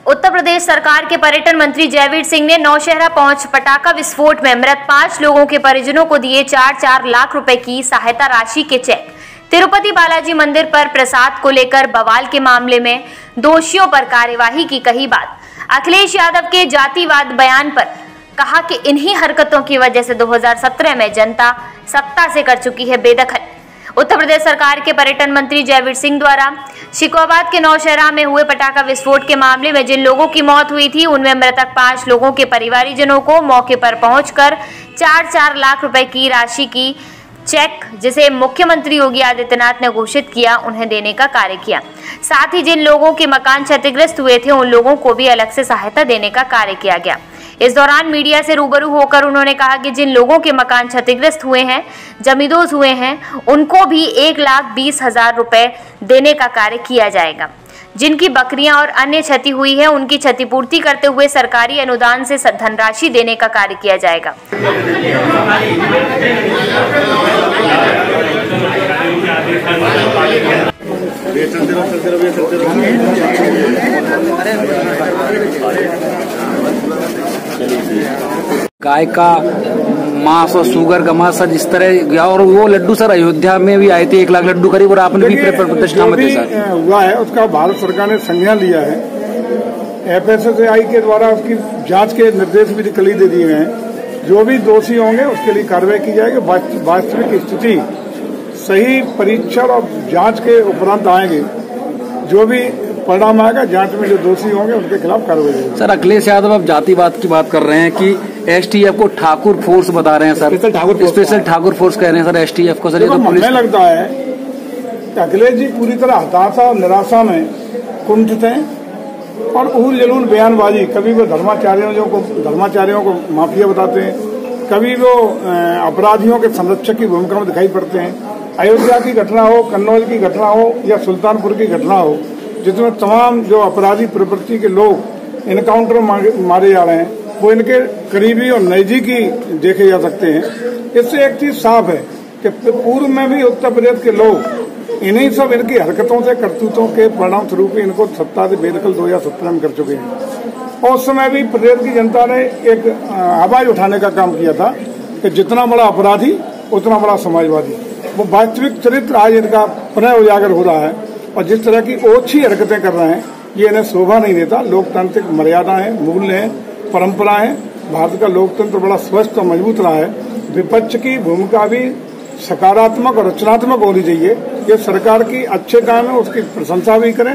उत्तर प्रदेश सरकार के पर्यटन मंत्री जयवीर सिंह ने नौशहरा पहुंच पटाखा विस्फोट में मृत 5 लोगों के परिजनों को दिए 4-4 लाख रुपए की सहायता राशि के चेक। तिरुपति बालाजी मंदिर पर प्रसाद को लेकर बवाल के मामले में दोषियों पर कार्यवाही की कही बात। अखिलेश यादव के जातिवाद बयान पर कहा कि इन्हीं हरकतों की वजह से 2017 में जनता सत्ता से कर चुकी है बेदखल। उत्तर प्रदेश सरकार के पर्यटन मंत्री जयवीर सिंह द्वारा शिकोहाबाद के नौशहरा में हुए पटाखा विस्फोट के मामले में जिन लोगों की मौत हुई थी उनमें मृतक 5 लोगों के परिवारीजनों को मौके पर पहुंचकर 4-4 लाख रुपए की राशि की चेक, जिसे मुख्यमंत्री योगी आदित्यनाथ ने घोषित किया, उन्हें देने का कार्य किया। साथ ही जिन लोगों के मकान क्षतिग्रस्त हुए थे उन लोगों को भी अलग से सहायता देने का कार्य किया गया। इस दौरान मीडिया से रूबरू होकर उन्होंने कहा कि जिन लोगों के मकान क्षतिग्रस्त हुए हैं, जमींदोज हुए हैं, उनको भी 1,20,000 रुपए देने का कार्य किया जाएगा। जिनकी बकरियां और अन्य क्षति हुई है उनकी क्षतिपूर्ति करते हुए सरकारी अनुदान से धनराशि देने का कार्य किया जाएगा। गाय का मांस और शुगर का मांस सर जिस तरह गया, और वो लड्डू सर अयोध्या में भी आए थे 1 लाख लड्डू करीब, और आपने भी प्रतिष्ठा में सर हुआ है उसका भारत सरकार ने संज्ञान लिया है। FSSAI के द्वारा उसकी जांच के निर्देश भी कल ही दे दिए हैं। जो भी दोषी होंगे उसके लिए कार्रवाई की जाएगी। वास्तविक स्थिति सही परीक्षण और जांच के उपरांत आएंगे। जो भी परिणाम आएगा जांच में जो दोषी होंगे उनके खिलाफ कार्रवाई होगी। सर अखिलेश यादव अब जातिवाद की बात कर रहे हैं कि STF को ठाकुर फोर्स बता रहे हैं सर, स्पेशल ठाकुर फोर्स कह रहे हैं सर STF को। सर ये तो हमें लगता है कि अखिलेश जी पूरी तरह हताशा और निराशा में कुंठित हैं और उल जलूल बयानबाजी। कभी वो धर्माचार्यों को माफिया बताते हैं, कभी वो अपराधियों के संरक्षक की भूमिका में दिखाई पड़ते हैं। अयोध्या की घटना हो, कन्नौज की घटना हो या सुल्तानपुर की घटना हो, जिसमें तमाम जो अपराधी प्रवृत्ति के लोग इनकाउंटर मारे जा रहे हैं, वो इनके करीबी और नजदीकी देखे जा सकते हैं। इससे एक चीज साफ है कि पूर्व में भी उत्तर प्रदेश के लोग इन्हीं सब इनकी हरकतों से, करतूतों के परिणाम स्वरूप इनको सत्ता से बेदखल 2017 में कर चुके हैं। और उस समय भी प्रदेश की जनता ने एक आवाज उठाने का काम किया था कि जितना बड़ा अपराधी उतना बड़ा समाजवादी। वो वास्तविक चरित्र आज इनका पुनः उजागर हो रहा है और जिस तरह की ओछी हरकतें कर रहे हैं ये इन्हें शोभा नहीं देता। लोकतांत्रिक मर्यादा है, मूल्य है, परंपरा है। भारत का लोकतंत्र बड़ा स्वस्थ और मजबूत रहा है। विपक्ष की भूमिका भी सकारात्मक और रचनात्मक होनी चाहिए। ये सरकार की अच्छे काम है, उसकी प्रशंसा भी करें,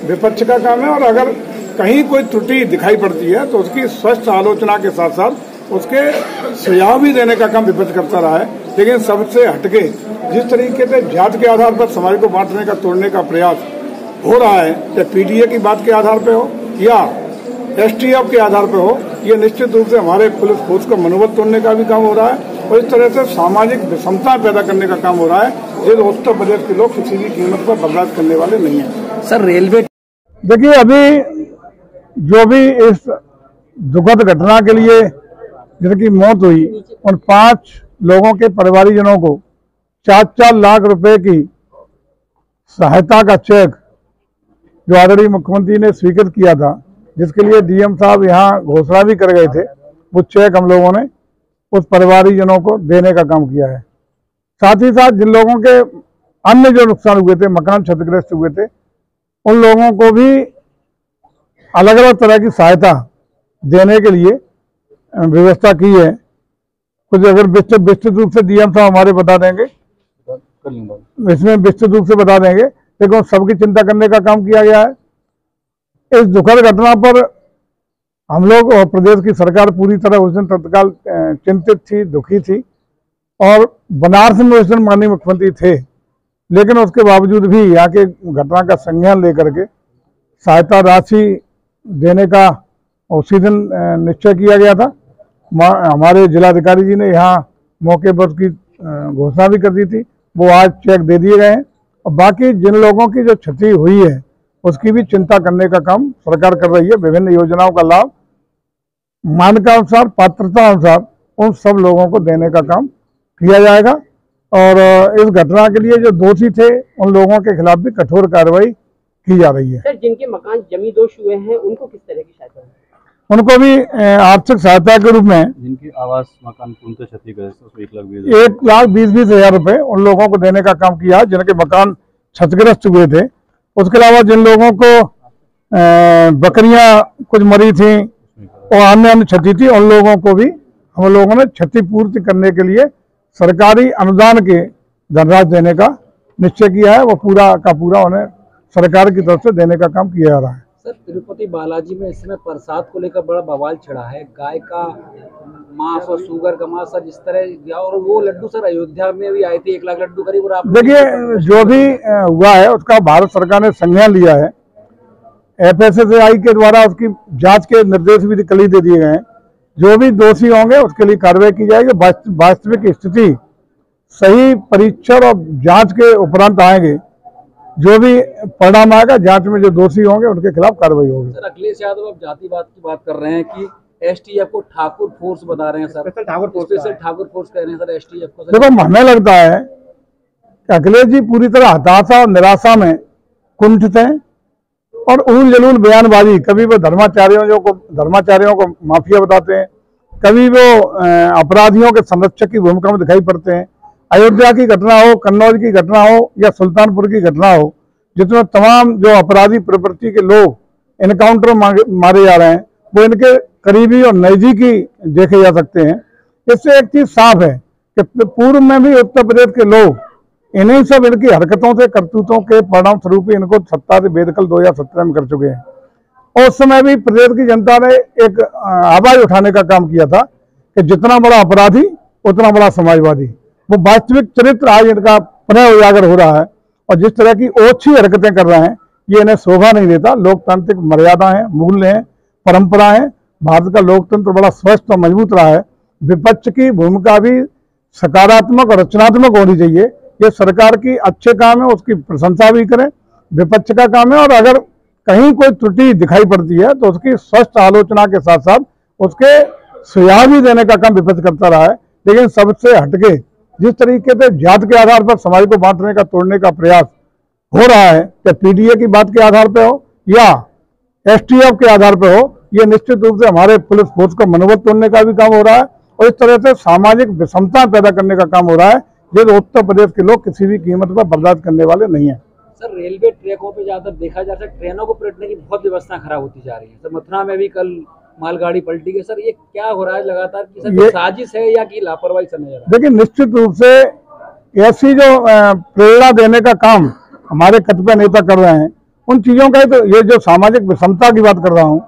विपक्ष का काम है। और अगर कहीं कोई त्रुटि दिखाई पड़ती है तो उसकी स्वस्थ आलोचना के साथ साथ उसके सुझाव भी देने का काम विपक्ष करता रहा है। लेकिन सबसे हटके जिस तरीके से जात के आधार पर समाज को बांटने का, तोड़ने का प्रयास हो रहा है, चाहे PTA की बात के आधार पे हो या STF के आधार पे हो, ये निश्चित रूप से हमारे पुलिस फोर्स का मनोबल तोड़ने का भी काम हो रहा है और इस तरह से सामाजिक विषमता पैदा करने का काम हो रहा है, जो उत्तर प्रदेश के लोग किसी भी कीमत पर बर्दाश्त करने वाले नहीं है। सर रेलवे देखिए, अभी जो भी इस दुखद घटना के लिए जिनकी मौत हुई उन 5 लोगों के परिवारीजनों को 4-4 लाख रुपए की सहायता का चेक जो आदरणीय मुख्यमंत्री ने स्वीकृत किया था, जिसके लिए DM साहब यहाँ घोषणा भी कर गए थे, वो चेक हम लोगों ने उस परिवारीजनों को देने का काम किया है। साथ ही साथ जिन लोगों के अन्य जो नुकसान हुए थे, मकान क्षतिग्रस्त हुए थे, उन लोगों को भी अलग अलग तरह की सहायता देने के लिए व्यवस्था की है। कुछ अगर विस्तृत रूप से DM साहब हमारे बता देंगे, इसमें विस्तृत रूप से बता देंगे, लेकिन सबकी चिंता करने का काम किया गया है। इस दुखद घटना पर हम लोग और प्रदेश की सरकार पूरी तरह उस दिन तत्काल चिंतित थी, दुखी थी और बनारस में उस दिन माननीय मुख्यमंत्री थे। लेकिन उसके बावजूद भी यहाँ के घटना का संज्ञान लेकर के सहायता राशि देने का उसी दिन निश्चय किया गया था। हमारे जिलाधिकारी जी ने यहाँ मौके पर उसकी घोषणा भी कर दी थी। वो आज चेक दे दिए गए हैं और बाकी जिन लोगों की जो क्षति हुई है उसकी भी चिंता करने का काम सरकार कर रही है। विभिन्न योजनाओं का लाभ मानकानुसार, पात्रता अनुसार उन सब लोगों को देने का काम किया जाएगा और इस घटना के लिए जो दोषी थे उन लोगों के खिलाफ भी कठोर कार्रवाई की जा रही है। सर, जिनके मकान जमींदोज हुए हैं उनको किस तरह की सहायता है? उनको भी आर्थिक सहायता के रूप में जिनकी आवास मकान पूर्णतः क्षतिग्रस्त, 1,20,000 रुपए उन लोगों को देने का काम किया जिनके मकान क्षतिग्रस्त हुए थे। उसके अलावा जिन लोगों को बकरियां कुछ मरी थी और अन्य क्षति थी, उन लोगों को भी हम लोगों ने क्षतिपूर्ति करने के लिए सरकारी अनुदान के धनराशि देने का निश्चय किया है। वो पूरा का पूरा उन्हें सरकार की तरफ से देने का काम किया जा रहा है। सर, तिरुपति बालाजी में इस समय प्रसाद को लेकर बड़ा बवाल छिड़ा है। गाय का मांस और शुगर का मांस सर जिस तरह, और वो लड्डू सर अयोध्या में भी आए थे 1 लाख लड्डू करीब। और आप देखिए, जो भी हुआ है उसका भारत सरकार ने संज्ञान लिया है। FSSAI के द्वारा उसकी जांच के निर्देश भी कल ही दे दिए गए हैं। जो भी दोषी होंगे उसके लिए कार्रवाई की जाएगी। वास्तविक स्थिति सही परीक्षण और जांच के उपरांत आएंगे। जो भी परिणाम आएगा जांच में जो दोषी होंगे उनके खिलाफ कार्रवाई होगी। सर, अखिलेश यादव अब जातिवाद की बात कर रहे हैं कि STF को ठाकुर फोर्स बता रहे हैं सर, स्पेशल ठाकुर फोर्स कह रहे हैं सर STF को। देखो, हमें लगता है कि अखिलेश जी पूरी तरह हताशा और निराशा में कुंठित हैं और उल जलूल बयानबाजी, कभी वो धर्माचार्यों को माफिया बताते हैं, कभी वो अपराधियों के संरक्षक की भूमिका में दिखाई पड़ते हैं। अयोध्या की घटना हो, कन्नौज की घटना हो या सुल्तानपुर की घटना हो, जिसमें तमाम जो अपराधी प्रवृत्ति के लोग एनकाउंटर मारे जा रहे हैं, वो इनके करीबी और नजदीकी देखे जा सकते हैं। इससे एक चीज साफ है कि पूर्व में भी उत्तर प्रदेश के लोग इन्हीं सब इनकी हरकतों से, करतूतों के परिणाम स्वरूप ही इनको सत्ता से बेदखल 2017 में कर चुके हैं। और उस समय भी प्रदेश की जनता ने एक आवाज उठाने का काम किया था कि जितना बड़ा अपराधी उतना बड़ा समाजवादी। वो वास्तविक चरित्र आज इनका पुनः उजागर हो रहा है और जिस तरह की ओछी हरकतें कर रहे हैं ये इन्हें शोभा नहीं देता। लोकतांत्रिक मर्यादा है, मूल्य है, परंपरा है। भारत का लोकतंत्र बड़ा स्वस्थ और मजबूत रहा है। विपक्ष की भूमिका भी सकारात्मक और रचनात्मक होनी चाहिए। ये सरकार की अच्छे काम है, उसकी प्रशंसा भी करें, विपक्ष का काम है। और अगर कहीं कोई त्रुटि दिखाई पड़ती है तो उसकी स्पष्ट आलोचना के साथ साथ उसके सुझाव भी देने का काम विपक्ष करता रहा है। लेकिन सबसे हटके जिस तरीके से जात के आधार पर समाज को बांटने का, तोड़ने का प्रयास हो रहा है, चाहे PDA की बात के आधार पर हो या STF के आधार पर हो, ये निश्चित रूप से हमारे पुलिस फोर्स का मनोबल तोड़ने का भी काम हो रहा है और इस तरह से सामाजिक विषमता पैदा करने का काम हो रहा है, जो उत्तर प्रदेश के लोग किसी भी कीमत पर बर्दाश्त करने वाले नहीं है। सर, रेलवे ट्रैकों पे ज्यादातर देखा जा रहा है ट्रेनों को पलटने की बहुत व्यवस्था खराब होती जा रही है। सर, मथुरा में भी कल मालगाड़ी पलटी गई। सर, ये क्या हो रहा है लगातार, कि सर ये साजिश है या कि लापरवाही समझ रहा है? देखिए, निश्चित रूप से ऐसी जो प्रेरणा देने का काम हमारे कतिपय नेता कर रहे हैं, उन चीजों का तो ये जो सामाजिक विषमता की बात कर रहा हूँ,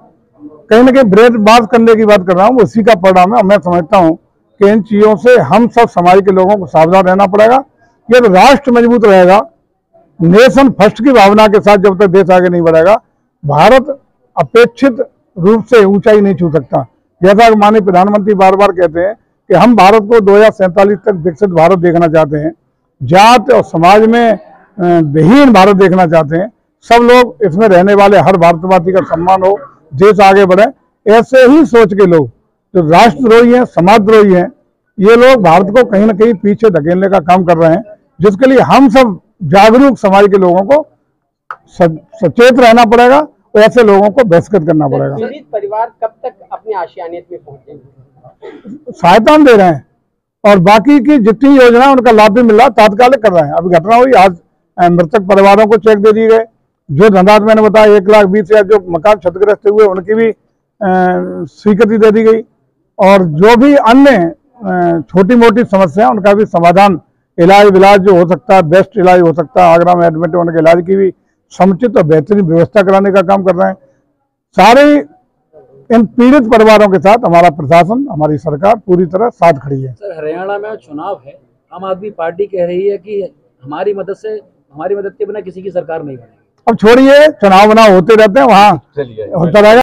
कहीं ना कहीं ब्रेडबाज करने की बात कर रहा हूँ, उसी का परिणाम है। मैं समझता हूँ कि इन चीजों से हम सब समाज के लोगों को सावधान रहना पड़ेगा। ये तो राष्ट्र मजबूत रहेगा, नेशन फर्स्ट की भावना के साथ जब तक देश आगे नहीं बढ़ेगा, भारत अपेक्षित रूप से ऊंचाई नहीं छू सकता। जैसा कि माननीय प्रधानमंत्री बार बार कहते हैं कि हम भारत को 2047 तक विकसित भारत देखना चाहते हैं, जात और समाज में विहीन भारत देखना चाहते हैं। सब लोग इसमें रहने वाले हर भारतवासी का सम्मान हो, देश आगे बढ़े। ऐसे ही सोच के लोग जो राष्ट्रद्रोही हैं, समाजद्रोही हैं, ये लोग भारत को कहीं ना कहीं पीछे धकेलने का काम कर रहे हैं, जिसके लिए हम सब जागरूक समाज के लोगों को सचेत रहना पड़ेगा और ऐसे लोगों को बहिष्कृत करना पड़ेगा। पीड़ित परिवार कब तक अपने आशियानियत में पहुंचेंगे? सहायता दे रहे हैं और बाकी की जितनी योजना उनका लाभ भी मिल रहा है, तात्कालिक कर रहे हैं। अभी घटना हुई, आज मृतक परिवारों को चेक दे दिए गए। जो धनराशि मैंने बताया 1,20,000 जो मकान क्षतिग्रस्त हुए उनकी भी स्वीकृति दे दी गई और जो भी अन्य छोटी मोटी समस्या उनका भी समाधान, इलाज जो हो सकता है, बेस्ट इलाज हो सकता है, आगरा में एडमिट होने के इलाज की भी समुचित और बेहतरीन व्यवस्था कराने का काम कर रहे हैं। सारे इन पीड़ित परिवारों के साथ हमारा प्रशासन, हमारी सरकार पूरी तरह साथ खड़ी है। सर, हरियाणा में चुनाव है, आम आदमी पार्टी कह रही है कि हमारी मदद के बिना किसी की सरकार नहीं बनेगी। अब छोड़िए, चुनाव होते रहते हैं, वहाँ होता रहेगा।